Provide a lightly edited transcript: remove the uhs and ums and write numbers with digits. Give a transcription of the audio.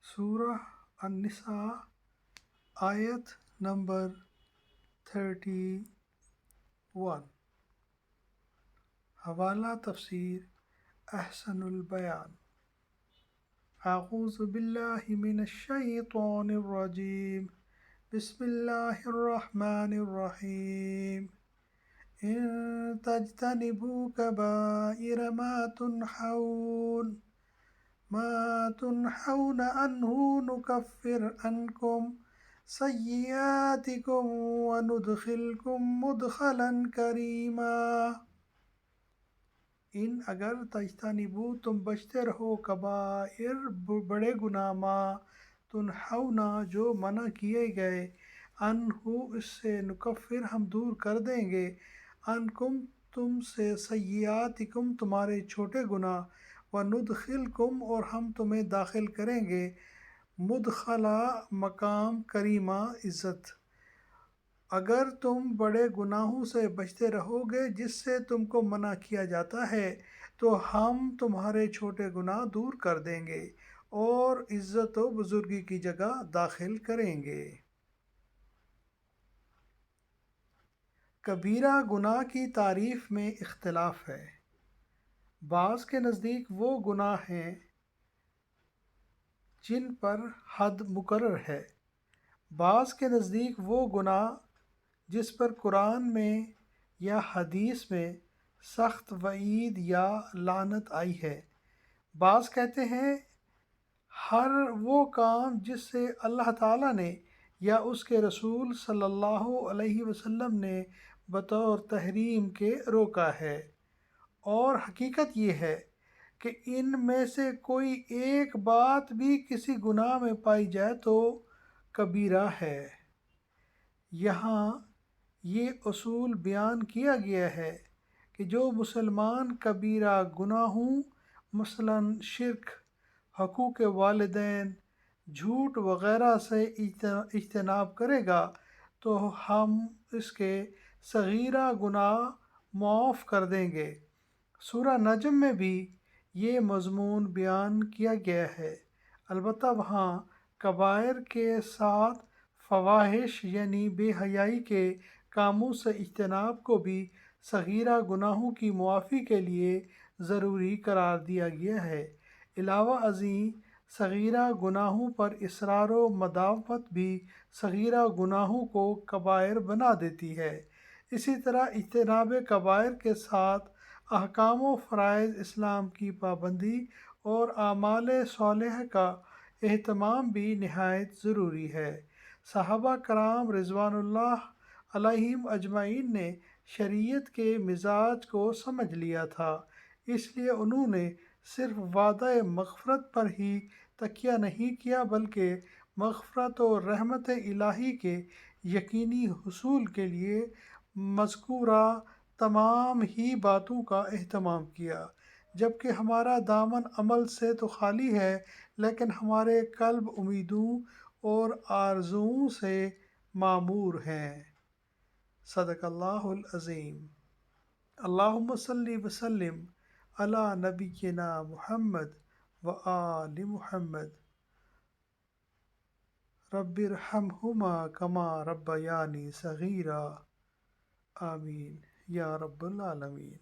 سورہ النساء آیت نمبر 31۔ حوالہ تفسیر احسن البیان۔ اعوذ باللہ من الشیطان الرجیم، بسم اللہ الرحمن الرحیم۔ ان تجتنبوا کبائر ما تنحون عنہ نکفر عنکم سیئاتکم وندخلکم مدخلا کریما۔ ان اگر تجتنبو تم بچتے رہو کبائر بڑے گناہ ما تنحون جو منع کیے گئے عنہ اس سے نکفر ہم دور کر دیں گے عنکم تم سے سیئاتکم تمہارے چھوٹے گناہ وندخلکم اور ہم تمہیں داخل کریں گے مدخلا مقام کریما عزت۔ اگر تم بڑے گناہوں سے بچتے رہو گے جس سے تم کو منع کیا جاتا ہے تو ہم تمہارے چھوٹے گناہ دور کر دیں گے اور عزت و بزرگی کی جگہ داخل کریں گے۔ کبیرہ گناہ کی تعریف میں اختلاف ہے۔ بعض کے نزدیک وہ گناہ ہیں جن پر حد مقرر ہے، بعض کے نزدیک وہ گناہ جس پر قرآن میں یا حدیث میں سخت وعید یا لعنت آئی ہے۔ بعض کہتے ہیں ہر وہ کام جس سے اللہ تعالیٰ نے یا اس کے رسول صلی اللہ علیہ وسلم نے بطور تحریم کے روکا ہے، اور حقیقت یہ ہے کہ ان میں سے کوئی ایک بات بھی کسی گناہ میں پائی جائے تو کبیرہ ہے۔ یہاں یہ اصول بیان کیا گیا ہے کہ جو مسلمان کبیرہ گناہوں مثلاً شرک، حقوق والدین، جھوٹ وغیرہ سے اجتناب کرے گا تو ہم اس کے صغیرہ گناہ معاف کر دیں گے۔ سورہ نجم میں بھی یہ مضمون بیان کیا گیا ہے، البتہ وہاں کبائر کے ساتھ فواحش یعنی بے حیائی کے کاموں سے اجتناب کو بھی صغیرہ گناہوں کی معافی کے لیے ضروری قرار دیا گیا ہے۔ علاوہ ازیں صغیرہ گناہوں پر اصرار و مداومت بھی صغیرہ گناہوں کو کبائر بنا دیتی ہے۔ اسی طرح اجتناب کبائر کے ساتھ احکام و فرائض اسلام کی پابندی اور اعمال صالحہ کا اہتمام بھی نہایت ضروری ہے۔ صحابہ کرام رضوان اللہ علیہم اجمعین نے شریعت کے مزاج کو سمجھ لیا تھا، اس لیے انہوں نے صرف وعدہ مغفرت پر ہی تکیہ نہیں کیا بلکہ مغفرت و رحمت الہی کے یقینی حصول کے لیے مذکورہ تمام ہی باتوں کا اہتمام کیا۔ جبکہ ہمارا دامن عمل سے تو خالی ہے لیکن ہمارے قلب امیدوں اور آرزوؤں سے معمور ہیں۔ صدق اللہ العظیم۔ اللہم صلی وسلم علی نبینا محمد وآل محمد، رب ارحمہما کما ربیانی صغیرا، آمین یا رب العالمین۔